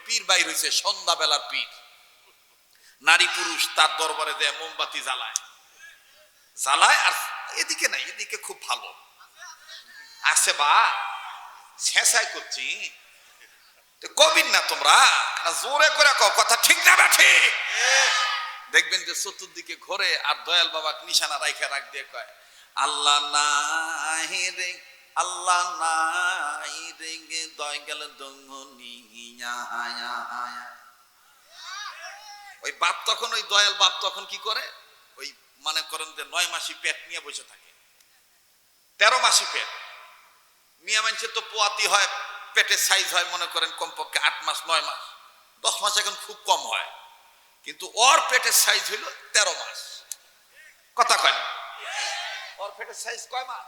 পীর বাইর হয়েছে, সন্ধ্যাবেলার পীর। নারী পুরুষ তার দরবারে দেয় মোমবাতি জ্বালায় আর এদিকে নাই, এদিকে খুব ভালো আছে বা শেষাই করছি। কবির না তোমরা, জোরে করে কও কথা ঠিক না ব্যাঠে। দেখবেন যে চতুর্দিকে ঘোরে আর দয়াল বাবা নিশানা রাইখা রাখ দিয়ে কয় আল্লাহ নাই রে, আল্লাহ নাই রে গে দয় গেল দঙ্গনিয়া। ওই বাপ তখন, ওই দয়াল বাপ তখন কি করে, ওই মনে করেন যে 9 মাসি পেট নিয়ে বসে থাকে, 13 মাসি পেট। মিয়া মানুষের তো পোয়াতি হয়, পেটের সাইজ হয় মনে করেন কমপক্ষে 8 মাস 9 মাস, 10 মাস এখন খুব কম হয়, কিন্তু ওর পেটের সাইজ হইল 13 মাস। কথা কয় না? ওর পেটের সাইজ কয় মাস?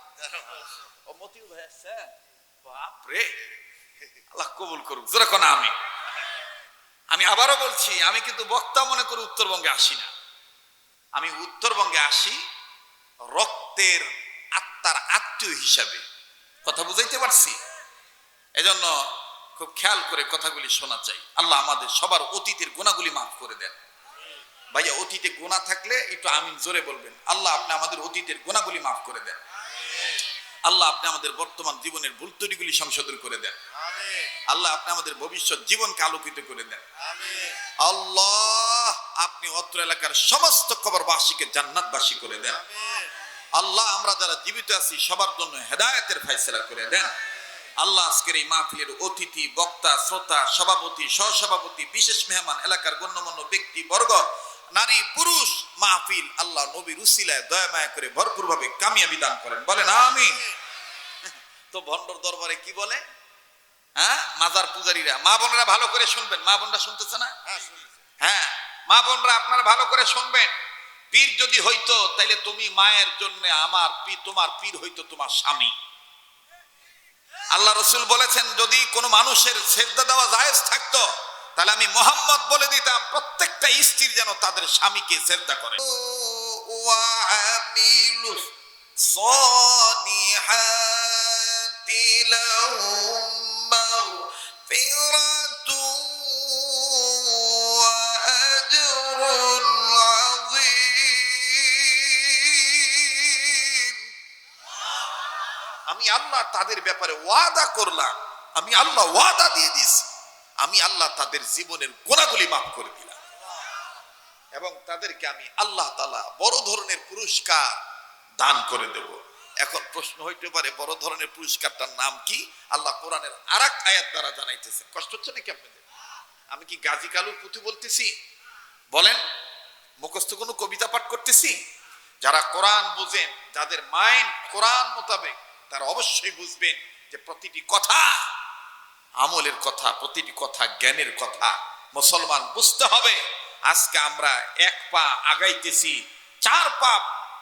ও মতিউ ভাই আসছে, বাপ রে, আল্লাহ কবুল করুক। জোরে কোন আমি আবারও বলছি, আমি কিন্তু বক্তা মনে করি উত্তরবঙ্গে আসি না, আমি উত্তরবঙ্গে আসি রক্তের আত্মার আত্মীয় হিসাবে। কথা বুঝাইতে পারছি? এজন্য খুব খেয়াল করে কথাগুলি শোনা চাই। আল্লাহ আমাদের সবার অতীতের গুনাহগুলি মাফ করে দেন। ভাইয়া অতীতে গুনাহ থাকলে একটু আমিন জোরে বলবেন। আল্লাহ আপনি আমাদের অতীতের গুনাহগুলি মাফ করে দেন। আল্লাহ আপনি আমাদের বর্তমান জীবনের ভুল ত্রুটিগুলি সংশোধন করে দেন। আল্লাহ আপনি আমাদের ভবিষ্যৎ জীবনকে আলোকিত করে দেন। আল্লাহ আপনি অত্র এলাকার সমস্ত কবরবাসীকে জান্নাতবাসী করে দেন। আল্লাহ আমরা যারা জীবিত আছি সবার জন্য হেদায়েতের ফয়সালা করে দেন। আল্লাহ আজকের এই মাহফিলের অতিথি, বক্তা, শ্রোতা, সভাপতি, সহসভাপতি, বিশেষ মেহমান, এলাকার গণ্যমান্য ব্যক্তি বর্গ, নারী পুরুষ, মাহফিল আল্লাহ নবীর উসিলায় দয়া মায়া করে ভরপুর ভাবে কামিয়াবি দান করেন। বলেন আমিন। তো ভণ্ডর দরবারে কি বলে? হ্যাঁ, মাজার পূজারীরা, মা বোনরা ভালো করে শুনবেন। মা বোনরা শুনতেছে না? হ্যাঁ, মা বোনরা আপনারা ভালো করে শুনবেন। পীর যদি হইতো তাইলে তুমি মায়ের জন্য আমার পীর, তোমার পীর হইতো তোমার স্বামী। আল্লাহ রসুল বলেছেন যদি কোনো মানুষের সেজদা দেওয়া জায়েজ থাকতো তাহলে আমি মোহাম্মদ বলে দিতাম প্রত্যেকটা স্ত্রী যেন তাদের স্বামীকে সেজদা করে। আমি আল্লাহ তাদের ব্যাপারে ওয়াদা করলাম, আমি আল্লাহ ওয়াদা দিয়ে দিছি, আমি আল্লাহ তাদের জীবনের গুনাহগুলি মাফ করে দিলাম এবং তাদেরকে আমি আল্লাহ তাআলা বড় ধরনের পুরস্কার দান করে দেব। এখন প্রশ্ন হইতে পারে বড় ধরনের পুরস্কারটার নাম কি? আল্লাহ কোরআনের আরেক আয়াত দ্বারা জানাইতেছেন। কষ্ট হচ্ছে নাকি আপনাদের? আমি কি গাজী কালুর পুঁথি বলতেছি? বলেন, মুখস্থ কোনো কবিতা পাঠ করতেছি? যারা কোরআন বুঝেন, যাদের মাইন্ড কোরআন মোতাবেক, তারা অবশ্যই বুঝবেন যে প্রতিটি কথা আমলের কথা, প্রতিটি কথা জ্ঞানের কথা। মুসলমান বুঝতে হবে আজকে আমরা 1 পা আগাইতেছি, 4 পা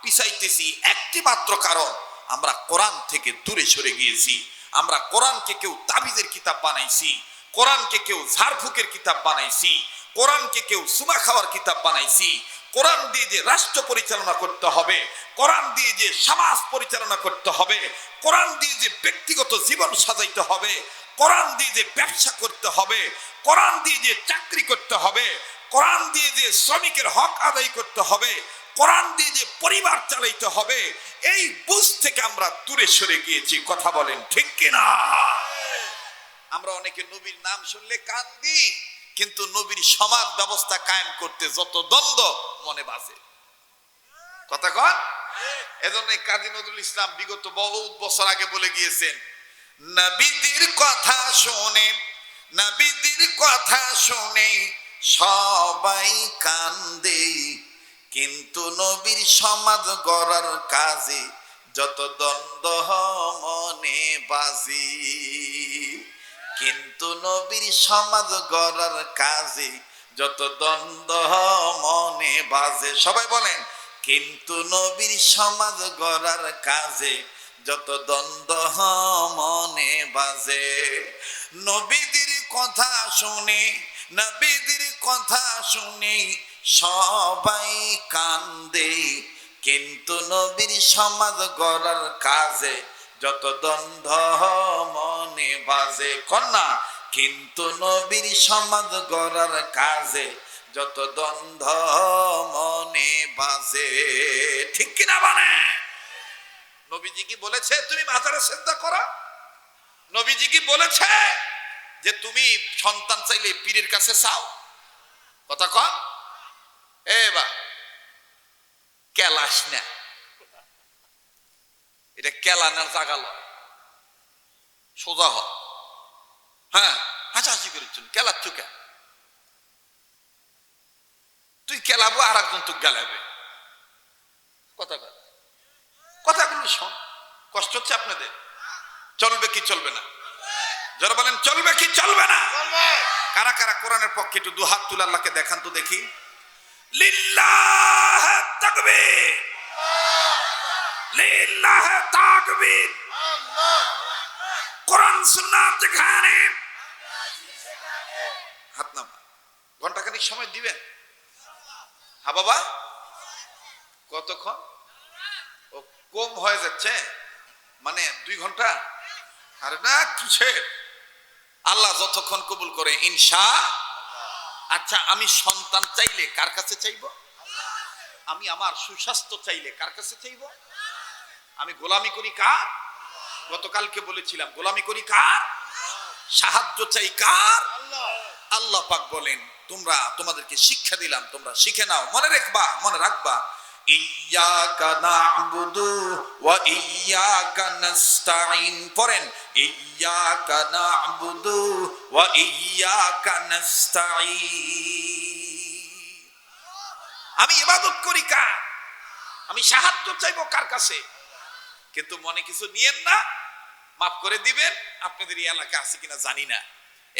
পিছাইতেছি একটি মাত্র কারণ, আমরা কোরআন থেকে দূরে সরে গিয়েছি। আমরা কোরআনকে কেউ তাবিজের কিতাব বানাইছি, কোরআনকে কেউ ঝাড়ফুকের কিতাব বানাইছি, কোরআনকে কেউ সুমা খাওয়ার কিতাব বানাইছি। কোরআন দিয়ে যে রাষ্ট্র পরিচালনা করতে হবে, কোরআন দিয়ে যে সমাজ পরিচালনা করতে হবে, কোরআন দিয়ে যে ব্যক্তিগত জীবন সাজাইতে হবে, কোরআন দিয়ে যে ব্যবসা করতে হবে, কোরআন দিয়ে যে চাকরি করতে হবে, কোরআন দিয়ে যে শ্রমিকের হক আদায় করতে হবে, কোরআন দিয়ে যে পরিবার চালাইতে হবে, এই বুঝ থেকে আমরা দূরে সরে গিয়েছি। কথা বলেন ঠিক কিনা? আমরা অনেকে নবীর নাম শুনলে কান্দি, কিন্তু নবীর সমাজ ব্যবস্থা কায়েম করতে যত দ্বন্দ্ব মনে বাজে। কথা কন? এজন্য কাজী নজরুল ইসলাম বিগত বহুত বছর আগে বলে গিয়েছেন, নবীদের কথা শুনে, নবীদের কথা শুনে সবাই কান্দে, কিন্তু নবীর সমাজ গড়ার কাজে যত দ্বন্দ্ব মনে বাজে। কিন্তু নবীর সমাজ গড়ার কাজে যত দ্বন্দ্ব মনে বাজে। সবাই বলেন, কিন্তু নবীর সমাজ গড়ার কাজে যত দ্বন্দ্ব মনে বাজে। নবীদের কথা শুনে, নবীদের কথা শুনে সবাই কান্দে, কিন্তু নবীর সমাজ গড়ার কাজে যত দ্বন্দ্ব মনে বাজে। কন্যা, কিন্তু নবীর সমাজ গড়ার কাজে যত দ্বন্দ্ব মনে বাজে, ঠিক কিনা বলে? নবীজি কি বলেছে তুমি মাজারে সিজদা করো? নবীজি কি বলেছে যে তুমি সন্তান চাইলে পীরের কাছে চাও? কথা কন বা কেলাস না, এটা কেলানের জায়গা লয়, সোজা হ। হ্যাঁ হাসাহাসি করেছেন, কেলাচ্ছ কেন? তুই কেলাবো আর একজন তুই গেলাবে। কথা কথাগুলো শোন, কষ্ট হচ্ছে আপনাদের? চলবে কি চলবে না? যারা বলেন চলবে কি চলবে না? কারা কারা কোরআনের পক্ষে একটু দু হাত তুলে আল্লাহকে দেখান তো দেখি। লিল্লাহ তাকবীর, লিল্লাহ তাকবীর। কোরআন সুন্নাত যেখানে, হাত নামা। ঘন্টাখানিক সময় দিবেন? হ্যাঁ বাবা, কতক্ষণ? ও কম হয়ে যাচ্ছে, মানে 2 ঘন্টা? আরে না, কিসের? আল্লাহ যতক্ষণ কবুল করে ইনশা। আচ্ছা, আমি সন্তান চাইলে কার কাছে চাইব? আমি আমার সুস্বাস্থ্য চাইলে কার কাছে চাইব? আমি গোলামি করি কার? গতকালকে বলেছিলাম গোলামি করি কার? সাহায্য চাই কার? আল্লাহ পাক বলেন তোমরা, তোমাদেরকে শিক্ষা দিলাম, তোমরা শিখে নাও, মনে রাখবা ইয়্যাকা না'বুদু ওয়া ইয়্যাকা নাস্তাঈন। পড়েন ইয়্যাকা না'বুদু ওয়া ইয়্যাকা নাস্তাঈন। আমি ইবাদত করি কার? আমি সাহায্য চাইবো কার কাছে? কিন্তু মনে কিছু নিয়েন না, মাফ করে দিবেন, আপনাদের এই এলাকা আছে কিনা জানি না।